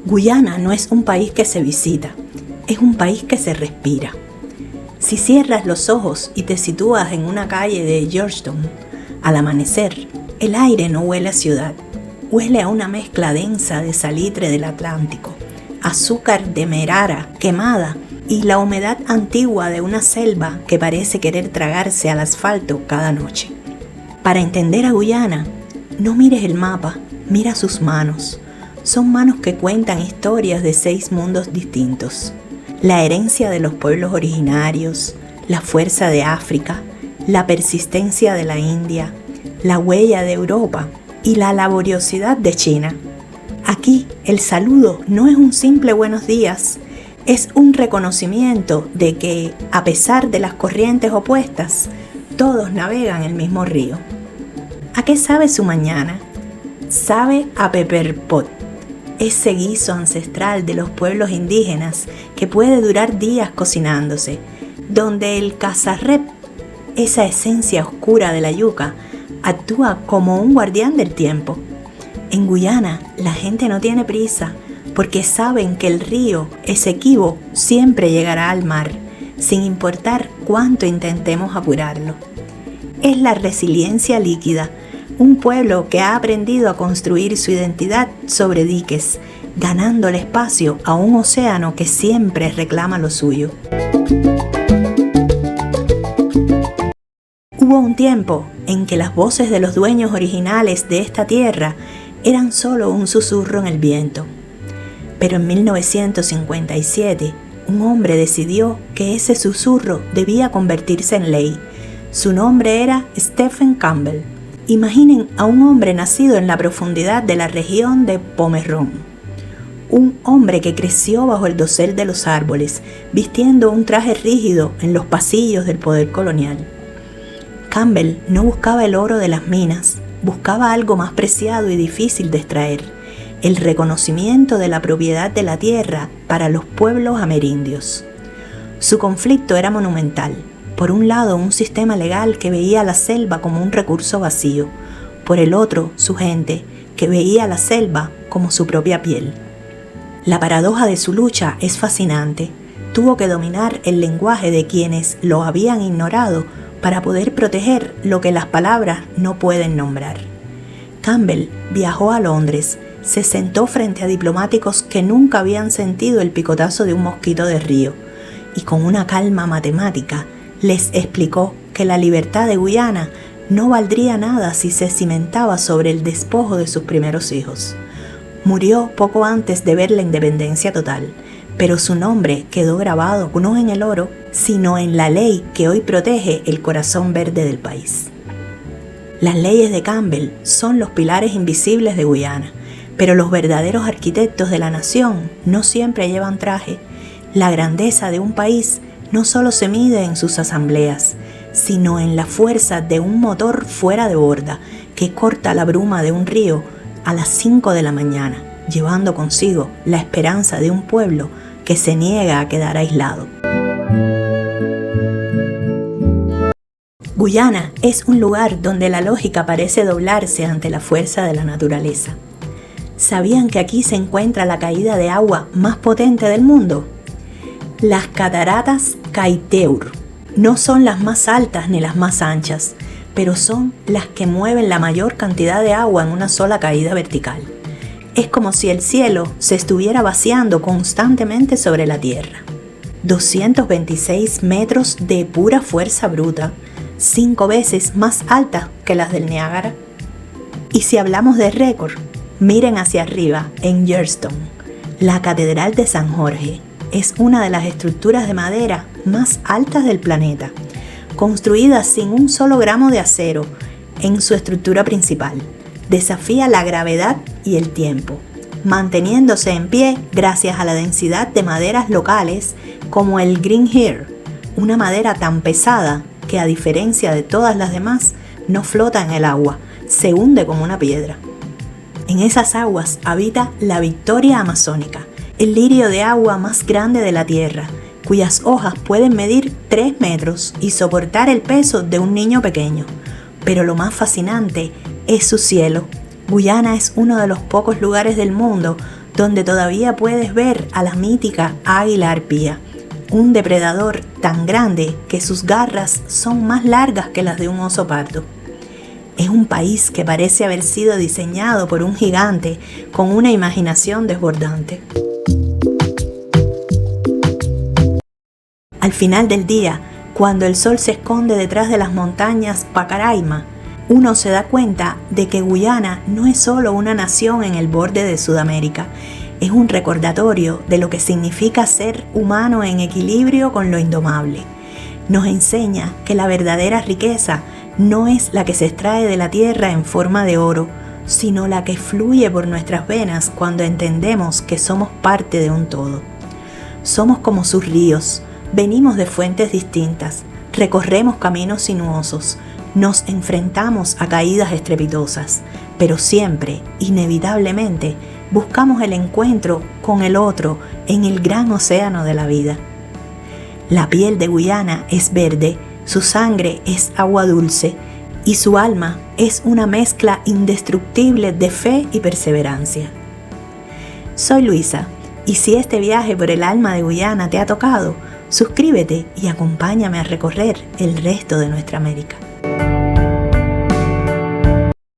Guyana no es un país que se visita, es un país que se respira. Si cierras los ojos y te sitúas en una calle de Georgetown, al amanecer, el aire no huele a ciudad, huele a una mezcla densa de salitre del Atlántico, azúcar de merara quemada y la humedad antigua de una selva que parece querer tragarse al asfalto cada noche. Para entender a Guyana, no mires el mapa, mira sus manos. Son manos que cuentan historias de 6 mundos distintos. La herencia de los pueblos originarios, la fuerza de África, la persistencia de la India, la huella de Europa y la laboriosidad de China. Aquí el saludo no es un simple buenos días, es un reconocimiento de que, a pesar de las corrientes opuestas, todos navegan el mismo río. ¿A qué sabe su mañana? Sabe a pepper pot, ese guiso ancestral de los pueblos indígenas que puede durar días cocinándose, donde el cazarrep, esa esencia oscura de la yuca, actúa como un guardián del tiempo. En Guyana la gente no tiene prisa porque saben que el río Esequibo siempre llegará al mar, sin importar cuánto intentemos apurarlo. Es la resiliencia líquida, un pueblo que ha aprendido a construir su identidad sobre diques, ganando el espacio a un océano que siempre reclama lo suyo. Hubo un tiempo en que las voces de los dueños originales de esta tierra eran solo un susurro en el viento. Pero en 1957, un hombre decidió que ese susurro debía convertirse en ley. Su nombre era Stephen Campbell. Imaginen a un hombre nacido en la profundidad de la región de Pomerón. Un hombre que creció bajo el dosel de los árboles, vistiendo un traje rígido en los pasillos del poder colonial. Campbell no buscaba el oro de las minas, buscaba algo más preciado y difícil de extraer, el reconocimiento de la propiedad de la tierra para los pueblos amerindios. Su conflicto era monumental. Por un lado, un sistema legal que veía la selva como un recurso vacío. Por el otro, su gente, que veía la selva como su propia piel. La paradoja de su lucha es fascinante. Tuvo que dominar el lenguaje de quienes lo habían ignorado para poder proteger lo que las palabras no pueden nombrar. Campbell viajó a Londres, se sentó frente a diplomáticos que nunca habían sentido el picotazo de un mosquito de río y con una calma matemática les explicó que la libertad de Guyana no valdría nada si se cimentaba sobre el despojo de sus primeros hijos. Murió poco antes de ver la independencia total, pero su nombre quedó grabado no en el oro, sino en la ley que hoy protege el corazón verde del país. Las leyes de Campbell son los pilares invisibles de Guyana, pero los verdaderos arquitectos de la nación no siempre llevan traje. La grandeza de un país no solo se mide en sus asambleas, sino en la fuerza de un motor fuera de borda que corta la bruma de un río a las 5 de la mañana, llevando consigo la esperanza de un pueblo que se niega a quedar aislado. Guyana es un lugar donde la lógica parece doblarse ante la fuerza de la naturaleza. ¿Sabían que aquí se encuentra la caída de agua más potente del mundo? Las cataratas Kaieteur no son las más altas ni las más anchas, pero son las que mueven la mayor cantidad de agua en una sola caída vertical. Es como si el cielo se estuviera vaciando constantemente sobre la tierra. 226 metros de pura fuerza bruta, 5 veces más altas que las del Niágara. Y si hablamos de récord, miren hacia arriba, en Georgetown, la Catedral de San Jorge. Es una de las estructuras de madera más altas del planeta, construida sin un solo gramo de acero en su estructura principal. Desafía la gravedad y el tiempo, manteniéndose en pie gracias a la densidad de maderas locales como el Green Heer, una madera tan pesada que, a diferencia de todas las demás, no flota en el agua, se hunde como una piedra. En esas aguas habita la Victoria amazónica, el lirio de agua más grande de la Tierra, cuyas hojas pueden medir 3 metros y soportar el peso de un niño pequeño. Pero lo más fascinante es su cielo. Guyana es uno de los pocos lugares del mundo donde todavía puedes ver a la mítica águila arpía, un depredador tan grande que sus garras son más largas que las de un oso pardo. Es un país que parece haber sido diseñado por un gigante con una imaginación desbordante. Al final del día, cuando el sol se esconde detrás de las montañas Pacaraima, uno se da cuenta de que Guyana no es solo una nación en el borde de Sudamérica, es un recordatorio de lo que significa ser humano en equilibrio con lo indomable. Nos enseña que la verdadera riqueza no es la que se extrae de la tierra en forma de oro, sino la que fluye por nuestras venas cuando entendemos que somos parte de un todo. Somos como sus ríos, venimos de fuentes distintas, recorremos caminos sinuosos, nos enfrentamos a caídas estrepitosas, pero siempre, inevitablemente, buscamos el encuentro con el otro en el gran océano de la vida. La piel de Guyana es verde, su sangre es agua dulce y su alma es una mezcla indestructible de fe y perseverancia. Soy Luisa, y si este viaje por el alma de Guyana te ha tocado, suscríbete y acompáñame a recorrer el resto de nuestra América.